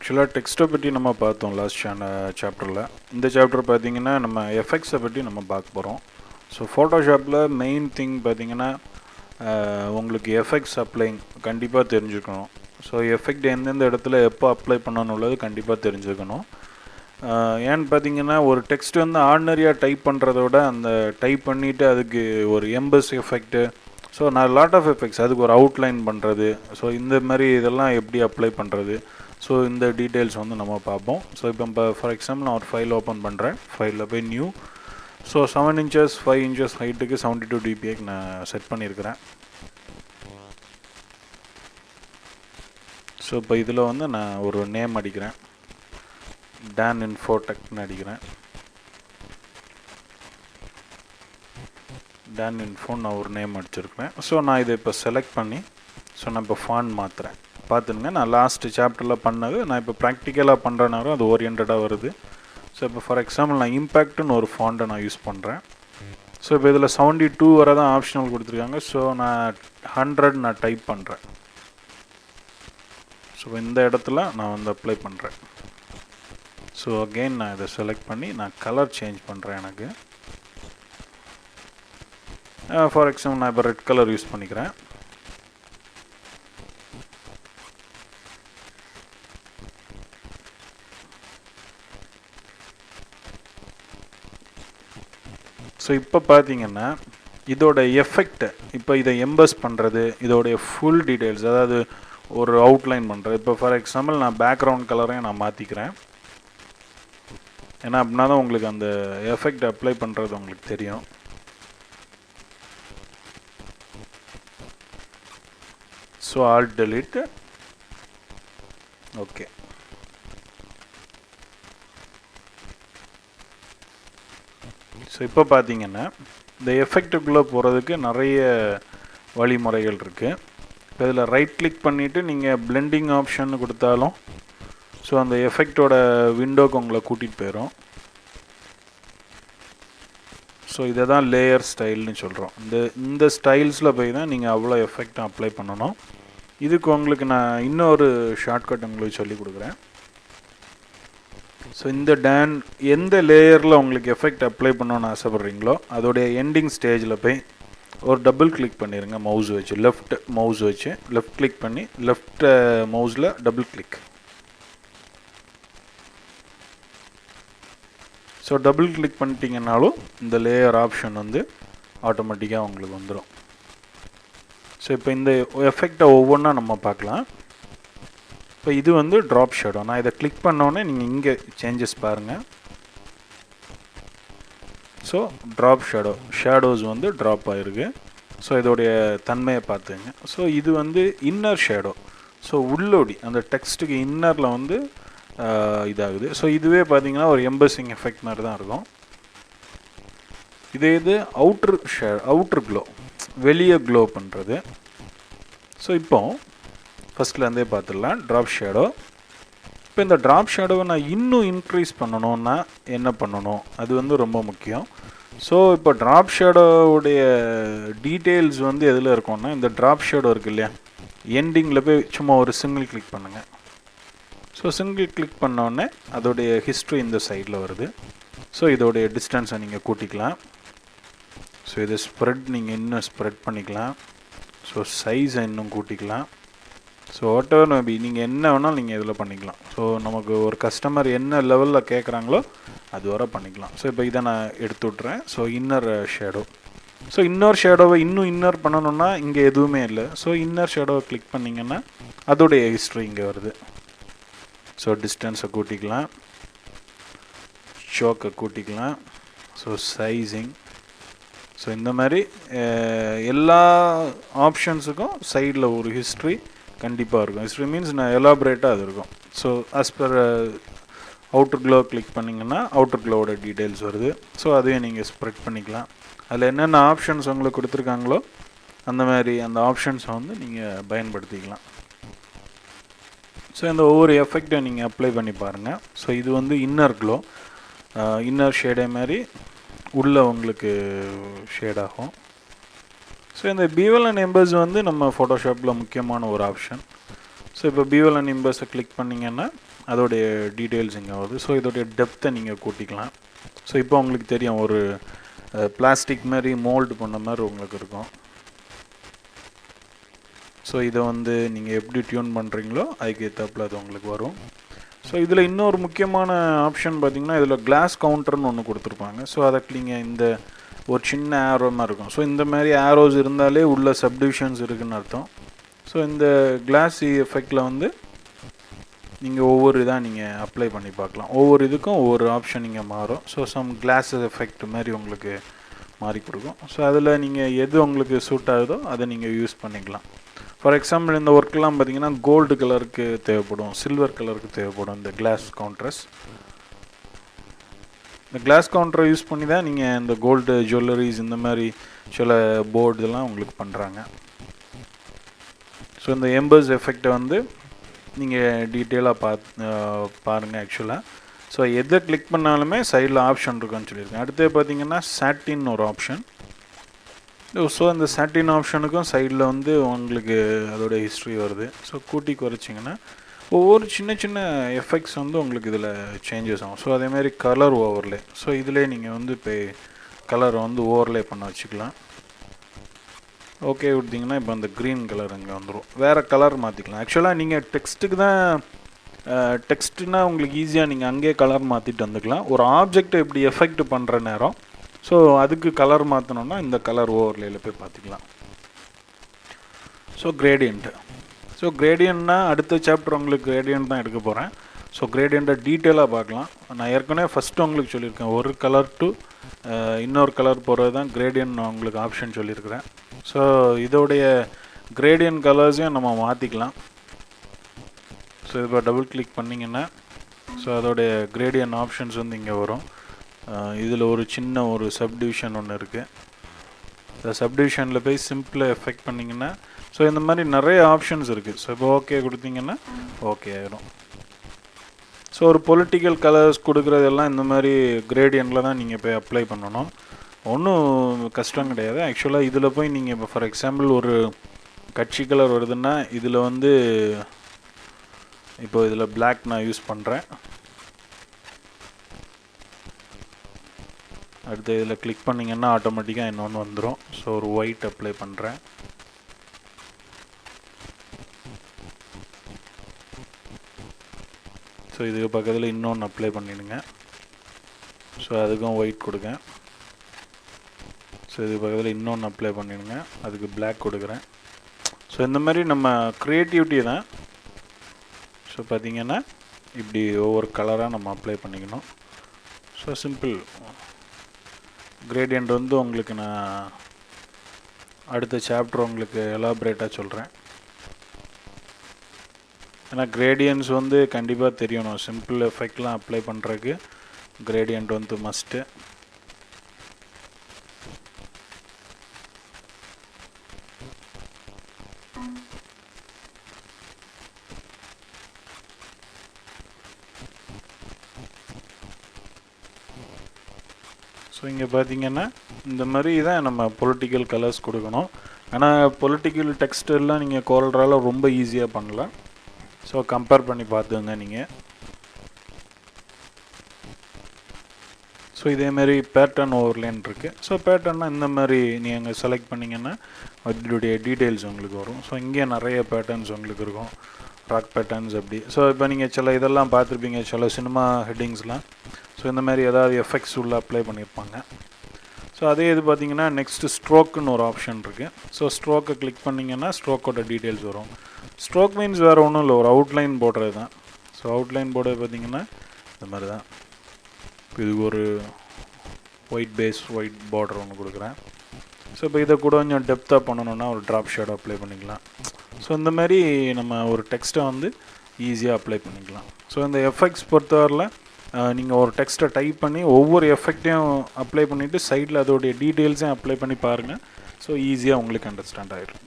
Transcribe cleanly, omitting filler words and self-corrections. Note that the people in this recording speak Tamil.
ஆக்சுவலாக டெக்ஸ்ட்டை பற்றி நம்ம பார்த்தோம் லாஸ்ட் சாப்டரில். இந்த சாப்டர் பார்த்திங்கன்னா நம்ம எஃபெக்ட்ஸை பற்றி நம்ம பார்க்க போகிறோம். ஸோ ஃபோட்டோஷாப்பில் மெயின் திங் பார்த்திங்கன்னா உங்களுக்கு எஃபெக்ட்ஸ் அப்ளைங் கண்டிப்பாக தெரிஞ்சுக்கணும். ஸோ எஃபெக்ட் எந்தெந்த இடத்துல எப்போ அப்ளை பண்ணணுள்ளது கண்டிப்பாக தெரிஞ்சுக்கணும். ஏன்னு பார்த்தீங்கன்னா ஒரு டெக்ஸ்ட் வந்து ஆர்டினரியாக டைப் பண்ணுறத விட அந்த டைப் பண்ணிவிட்டு அதுக்கு ஒரு எம்பஸ் எஃபெக்ட்டு, ஸோ நான் லாட் ஆஃப் எஃபெக்ட்ஸ் அதுக்கு ஒரு அவுட்லைன் பண்ணுறது, ஸோ இந்த மாதிரி இதெல்லாம் எப்படி அப்ளை பண்ணுறது, ஸோ இந்த டீட்டெயில்ஸ் வந்து நம்ம பார்ப்போம். ஸோ இப்போ ஃபார் எக்ஸாம்பிள் நான் ஒரு ஃபைல் ஓப்பன் பண்ணுறேன். ஃபைலில் போய் நியூ, ஸோ 7 inches 5 inches ஹைட்டுக்கு 72 dpi நான் செட் பண்ணியிருக்கிறேன். ஸோ இப்போ இதில் வந்து நான் ஒரு நேம் அடிக்கிறேன், Dan Infotechன்னு அடிக்கிறேன். Dan Info நான் ஒரு நேம் அடிச்சிருக்கிறேன். ஸோ நான் இதை இப்போ செலக்ட் பண்ணி ஸோ நான் இப்போ ஃபாண்ட் மாற்றுறேன். பார்த்துருங்க, நான் லாஸ்ட் சாப்டரில் பண்ணது நான் இப்போ ப்ராக்டிக்கலாக பண்ணுறனாலும் அது ஓரியன்டாக வருது. ஸோ இப்போ ஃபார் எக்ஸாம்பிள் நான் இம்பேக்ட்னு ஒரு ஃபாண்ட்டை நான் யூஸ் பண்ணுறேன். ஸோ இப்போ இதில் 72 வரை தான் ஆப்ஷனல் கொடுத்துருக்காங்க. ஸோ நான் 100 நான் டைப் பண்ணுறேன். ஸோ இந்த இடத்துல நான் வந்து அப்ளை பண்ணுறேன். ஸோ அகெயின் நான் இதை செலக்ட் பண்ணி நான் கலர் சேஞ்ச் பண்ணுறேன். எனக்கு ஃபார் எக்ஸாம்பிள் நான் இப்போ ரெட் கலர் யூஸ் பண்ணிக்கிறேன். ஸோ இப்போ பார்த்தீங்கன்னா இதோட எஃபெக்ட், இப்போ இதை எம்பஸ் பண்ணுறது, இதோடைய ஃபுல் டீட்டெயில்ஸ், அதாவது ஒரு அவுட்லைன் பண்ணுறது. இப்போ ஃபார் எக்ஸாம்பிள் நான் பேக்ரவுண்ட் கலரையும் நான் மாற்றிக்கிறேன். ஏன்னா அப்படின்னா தான் உங்களுக்கு அந்த எஃபெக்ட் அப்ளை பண்ணுறது உங்களுக்கு தெரியும். So alt delete. Okay, so இப்போ பார்த்தீங்கன்னா இந்த எஃபெக்ட்டுக்குள்ளே போகிறதுக்கு நிறைய வழிமுறைகள் இருக்குது. இப்போ இதில் ரைட் கிளிக் பண்ணிவிட்டு நீங்கள் பிளெண்டிங் ஆப்ஷன் கொடுத்தாலும் ஸோ அந்த எஃபெக்டோட விண்டோக்கு உங்களை கூட்டிகிட்டு போயிடும். ஸோ இதை தான் லேயர் ஸ்டைல்னு சொல்கிறோம். இந்த ஸ்டைல்ஸில் போய் தான் நீங்கள் அவ்வளோ எஃபெக்டும் அப்ளை பண்ணணும். இதுக்கு உங்களுக்கு நான் இன்னொரு ஷார்ட்கட் உங்களுக்கு சொல்லி கொடுக்குறேன். ஸோ இந்த எந்த லேயரில் உங்களுக்கு எஃபெக்ட் அப்ளை பண்ணணும்னு ஆசைப்பட்றீங்களோ அதோடைய எண்டிங் ஸ்டேஜில் போய் ஒரு டபுள் கிளிக் பண்ணிடுங்க. மவுஸ் வச்சு லெஃப்ட் மவுஸ் வச்சு லெஃப்ட் கிளிக் பண்ணி லெஃப்ட் மவுஸில் double click. So double click பண்ணிட்டீங்கன்னாலும் இந்த லேயர் ஆப்ஷன் வந்து ஆட்டோமேட்டிக்காக உங்களுக்கு வந்துடும். ஸோ இப்போ இந்த எஃபெக்டை ஒவ்வொன்றா நம்ம பார்க்கலாம். இப்போ இது வந்து ட்ராப் ஷேடோ. நான் இதை கிளிக் பண்ணோன்னே நீங்கள் இங்கே சேஞ்சஸ் பாருங்கள். ஸோ ட்ராப் ஷேடோஸ் வந்து ட்ராப் ஆகிருக்கு. ஸோ இதோடைய தன்மையை பார்த்துங்க. ஸோ இது வந்து இன்னர் ஷேடோ. ஸோ உள்ளோடி அந்த டெக்ஸ்ட்டுக்கு இன்னரில் வந்து இதாகுது. ஸோ இதுவே பார்த்தீங்கன்னா ஒரு எம்பஸிங் எஃபெக்ட் மாதிரி தான் இருக்கும். இது அவுட்ரு க்ளோ, வெளியே க்ளோ பண்ணுறது. ஸோ இப்போ ஃபஸ்ட்லேருந்தே பார்த்துடலாம். Drop shadow. இப்போ இந்த ட்ராப் ஷேடோவை நான் இன்னும் இன்க்ரீஸ் பண்ணணுன்னா என்ன பண்ணணும், அது வந்து ரொம்ப முக்கியம். ஸோ இப்போ ட்ராப் ஷேடோவுடைய டீட்டெயில்ஸ் வந்து எதில் இருக்கும்னா இந்த ட்ராப் ஷேடோ இருக்குது இல்லையா, எண்டிங்கில் போய் சும்மா ஒரு சிங்கிள் கிளிக் பண்ணுங்கள். ஸோ சிங்கிள் கிளிக் பண்ணோடனே அதோடைய ஹிஸ்ட்ரி இந்த சைடில் வருது. ஸோ இதோடைய டிஸ்டன்ஸை நீங்கள் கூட்டிக்கலாம். ஸோ இதை ஸ்ப்ரெட் நீங்கள் இன்னும் ஸ்ப்ரெட் பண்ணிக்கலாம். ஸோ சைஸை இன்னும் கூட்டிக்கலாம். ஸோ வாட் எவர் மேபி நீங்கள் என்ன வேணாலும் நீங்கள் இதில் பண்ணிக்கலாம். ஸோ நமக்கு ஒரு கஸ்டமர் என்ன லெவலில் கேட்குறாங்களோ அது வர பண்ணிக்கலாம். ஸோ இப்போ இதை நான் எடுத்து விட்றேன். So inner shadow. So inner ஷேடோவை இன்னும் இன்னர் பண்ணணுன்னா இங்கே எதுவுமே இல்லை. ஸோ இன்னர் ஷேடோவை கிளிக் பண்ணிங்கன்னா அதோடைய ஹிஸ்ட்ரி இங்கே வருது. ஸோ டிஸ்டன்ஸை கூட்டிக்கலாம், ஷோக்கை கூட்டிக்கலாம். So sizing. ஸோ இந்த மாதிரி எல்லா ஆப்ஷன்ஸுக்கும் சைடில் ஒரு ஹிஸ்ட்ரி கண்டிப்பாக இருக்கும். ஹிஸ்ட்ரி மீன்ஸ் நான் எலாபரேட்டாக அது இருக்கும். So as per outer glow click பண்ணிங்கன்னா அவுட்டர் க்ளோவோட டீட்டெயில்ஸ் வருது. ஸோ அதையும் நீங்கள் ஸ்ப்ரெட் பண்ணிக்கலாம். அதில் என்னென்ன ஆப்ஷன்ஸ் உங்களுக்கு கொடுத்துருக்காங்களோ அந்த மாதிரி அந்த ஆப்ஷன்ஸை வந்து நீங்கள் பயன்படுத்திக்கலாம். ஸோ இந்த ஒவ்வொரு எஃபெக்டை நீங்கள் அப்ளை பண்ணி பாருங்கள். ஸோ இது வந்து இன்னர் க்ளோ, இன்னர் ஷேடே மாதிரி உள்ளே உங்களுக்கு ஷேட் ஆகும். ஸோ இந்த பீவல் அண்ட் எம்பஸ் வந்து நம்ம ஃபோட்டோஷாப்பில் முக்கியமான ஒரு ஆப்ஷன். ஸோ இப்போ பியூஎல் அண்ட் இம்பர்ஸை கிளிக் பண்ணிங்கன்னா அதோடைய டீட்டெயில்ஸ் இங்கே வருது. ஸோ இதோடைய டெப்த்தை நீங்கள் கூட்டிக்கலாம். ஸோ இப்போ உங்களுக்கு தெரியும் ஒரு பிளாஸ்டிக் மாதிரி மோல்டு பண்ண மாதிரி உங்களுக்கு இருக்கும். ஸோ இதை வந்து நீங்கள் எப்படி டியூன் பண்ணுறீங்களோ அதுக்கு ஏற்றாப்புல அது உங்களுக்கு வரும். ஸோ இதில் இன்னொரு முக்கியமான ஆப்ஷன் பார்த்திங்கன்னா இதில் கிளாஸ் கவுண்டர்னு ஒன்று கொடுத்துருப்பாங்க. ஸோ அதை நீங்கள் இந்த ஒரு சின்ன ஆரோ மாதிரி இருக்கும். ஸோ இந்த மாதிரி ஆரோஸ் இருந்தாலே உள்ள சப்டிவிஷன்ஸ் இருக்குதுன்னு அர்த்தம். ஸோ இந்த கிளாஸ் எஃபெக்டில் வந்து நீங்கள் ஒவ்வொரு இதாக நீங்கள் அப்ளை பண்ணி பார்க்கலாம். ஒவ்வொரு இதுக்கும் ஒவ்வொரு ஆப்ஷன் நீங்கள் மாறும். ஸோ சம் கிளாஸ் எஃபெக்ட் மாதிரி உங்களுக்கு மாறி கொடுக்கும். ஸோ அதில் நீங்கள் எது உங்களுக்கு சூட் ஆகுதோ அதை நீங்கள் யூஸ் பண்ணிக்கலாம். ஃபார் எக்ஸாம்பிள் இந்த ஒர்க்கெலாம் பார்த்திங்கன்னா கோல்டு கலருக்கு தேவைப்படும், சில்வர் கலருக்கு தேவைப்படும் இந்த கிளாஸ் கவுண்டர்ஸ். இந்த கிளாஸ் கவுண்டரை யூஸ் பண்ணி தான் நீங்கள் இந்த கோல்டு ஜுவல்லரிஸ் இந்த மாதிரி சில போர்டு இதெல்லாம் உங்களுக்கு பண்ணுறாங்க. ஸோ இந்த எம்பர்ஸ் எஃபெக்டை வந்து நீங்கள் டீட்டெயிலாக பாருங்கள் ஆக்சுவலாக. ஸோ எதை கிளிக் பண்ணாலுமே சைடில் ஆப்ஷன் இருக்குன்னு சொல்லியிருக்கேன். அடுத்து பார்த்திங்கன்னா சாட்டின் ஒரு ஆப்ஷன். ஸோ அந்த சாட்டின் ஆப்ஷனுக்கும் சைடில் வந்து உங்களுக்கு அதோட ஹிஸ்ட்ரி வருது. ஸோ கூட்டி குறைச்சிங்கன்னா ஒவ்வொரு சின்ன சின்ன எஃபெக்ட்ஸ் வந்து உங்களுக்கு இதில் சேஞ்சஸ் ஆகும். ஸோ அதேமாதிரி கலர் ஓவர்லே. ஸோ இதிலே நீங்கள் வந்து இப்போ கலரை வந்து ஓவர்லே பண்ண வச்சுக்கலாம். ஓகே கொடுத்தீங்கன்னா இப்போ அந்த க்ரீன் கலர் இங்கே வந்துடும். வேறு கலர் மாற்றிக்கலாம். ஆக்சுவலாக நீங்கள் டெக்ஸ்ட்டுக்கு தான் டெக்ஸ்ட்டுனால் உங்களுக்கு ஈஸியாக நீங்கள் அங்கேயே கலர் மாற்றிட்டு வந்துக்கலாம். ஒரு ஆப்ஜெக்டை இப்படி எஃபெக்ட் பண்ணுற நேரம் ஸோ அதுக்கு கலர் மாற்றணுன்னா இந்த கலர் ஓவர்லேயில் போய் பார்த்துக்கலாம். So gradient. ஸோ கிரேடியண்ட்னா அடுத்த சாப்டர் உங்களுக்கு கிரேடியண்ட் தான் எடுக்க போகிறேன். ஸோ கிரேடியண்ட்டை டீட்டெயிலாக பார்க்கலாம். நான் ஏற்கனவே ஃபஸ்ட்டு உங்களுக்கு சொல்லியிருக்கேன் ஒரு கலர் டு இன்னொரு கலர் போகிறது தான் கிரேடியன்ட் நான் உங்களுக்கு ஆப்ஷன் சொல்லியிருக்கிறேன். ஸோ இதோடைய கிரேடியன்ட் கலர்ஸையும் நம்ம மாற்றிக்கலாம். ஸோ இப்போ டபுள் கிளிக் பண்ணிங்கன்னா ஸோ அதோடைய கிரேடியன்ட் ஆப்ஷன்ஸ் வந்து இங்கே வரும். இதில் ஒரு சின்ன ஒரு சப்டிவிஷன் ஒன்று இருக்குது. இந்த சப்டிவிஷனில் போய் சிம்பிளாக எஃபெக்ட் பண்ணிங்கன்னா ஸோ இந்த மாதிரி நிறைய ஆப்ஷன்ஸ் இருக்குது. ஸோ இப்போ ஓகே கொடுத்தீங்கன்னா ஓகே ஆகிடும். ஸோ ஒரு பொலிட்டிக்கல் கலர்ஸ் கொடுக்குறதெல்லாம் இந்த மாதிரி கிரேடியன்ட்டில் தான் நீங்கள் போய் அப்ளை பண்ணணும். ஒன்றும் கஷ்டம் கிடையாது. ஆக்சுவலாக இதில் போய் நீங்கள் இப்போ ஃபார் எக்ஸாம்பிள் ஒரு கட்சி கலர் வருதுன்னா இதில் வந்து இப்போ இதில் பிளாக் நான் யூஸ் பண்ணுறேன். அடுத்து இதில் கிளிக் பண்ணிங்கன்னா ஆட்டோமேட்டிக்காக இன்னொன்று வந்துடும். ஸோ ஒரு ஒயிட் அப்ளை பண்ணுறேன். ஸோ இதுக்கு பக்கத்தில் இன்னொன்று அப்ளை பண்ணிடுங்க. ஸோ அதுக்கும் ஒயிட் கொடுங்க. ஸோ இதுக்கு பக்கத்தில் இன்னொன்று அப்ளை பண்ணிடுங்க. அதுக்கு பிளாக் கொடுக்குறேன். ஸோ இந்த மாதிரி நம்ம க்ரியேட்டிவிட்டி தான். ஸோ பார்த்திங்கன்னா இப்படி ஒவ்வொரு கலராக நம்ம அப்ளை பண்ணிக்கணும். So simple. கிரேடியண்ட் வந்து உங்களுக்கு நான் அடுத்த சாப்டர் உங்களுக்கு எலாபரேட்டாக சொல்கிறேன். ஏன்னா கிரேடியன்ஸ் வந்து கண்டிப்பாக தெரியணும். சிம்பிள் எஃபெக்ட்லாம் அப்ளை பண்ணுறதுக்கு கிரேடியண்ட் வந்து மஸ்ட்டு. ஸோ இங்கே பார்த்தீங்கன்னா இந்த மாதிரி தான் நம்ம பொலிட்டிக்கல் கலர்ஸ் கொடுக்கணும். ஆனால் பொலிட்டிக்கல் டெக்ஸ்ட் எல்லாம் நீங்கள் கோல்ட்ரால் ரொம்ப ஈஸியாக பண்ணலாம். ஸோ கம்பேர் பண்ணி பார்த்துங்க நீங்கள். ஸோ இதேமாரி பேட்டர்ன் ஓவர்லேன் இருக்குது. ஸோ பேட்டர்னா இந்த மாதிரி நீங்கள் செலக்ட் பண்ணிங்கன்னா அதனுடைய டீட்டெயில்ஸ் உங்களுக்கு வரும். ஸோ இங்கே நிறைய பேட்டர்ன்ஸ் உங்களுக்கு இருக்கும். ராக் பேட்டர்ன்ஸ் அப்படி. ஸோ இப்போ நீங்கள் சில இதெல்லாம் பார்த்துருப்பீங்க, சில சினிமா ஹெட்டிங்ஸ்லாம். ஸோ இந்த மாதிரி ஏதாவது எஃபெக்ட்ஸ் உள்ள அப்ளை பண்ணியிருப்பாங்க. ஸோ அதே இது பார்த்திங்கன்னா நெக்ஸ்ட்டு ஸ்ட்ரோக்குன்னு ஒரு ஆப்ஷன் இருக்குது. ஸோ ஸ்ட்ரோக்கை கிளிக் பண்ணிங்கன்னா ஸ்ட்ரோக்கோட டீட்டெயில்ஸ் வரும். ஸ்ட்ரோக் மீன்ஸ் வேறு ஒன்றும் இல்லை, ஒரு அவுட்லைன் போடுறது தான். ஸோ அவுட்லைன் போடுறது பார்த்திங்கன்னா இந்த மாதிரி தான். இதுக்கு ஒரு ஒயிட் பேஸ் ஒயிட் பார்டர் ஒன்று கொடுக்குறேன். ஸோ இப்போ இதை கூட கொஞ்சம் டெப்த்தாக பண்ணணுன்னா ஒரு ட்ராப் ஷேடோ அப்ளை பண்ணிக்கலாம். ஸோ இந்த மாதிரி நம்ம ஒரு டெக்ஸ்ட்டை வந்து ஈஸியாக அப்ளை பண்ணிக்கலாம். ஸோ இந்த எஃபெக்ட்ஸ் பொறுத்தவரையில் நீங்கள் ஒரு டெக்ஸ்ட்டை டைப் பண்ணி ஒவ்வொரு எஃபெக்டையும் அப்ளை பண்ணிவிட்டு சைடில் அதோடைய டீட்டெயில்ஸையும் அப்ளை பண்ணி பாருங்கள். ஸோ ஈஸியாக உங்களுக்கு அண்டர்ஸ்டாண்ட் ஆகிடும்.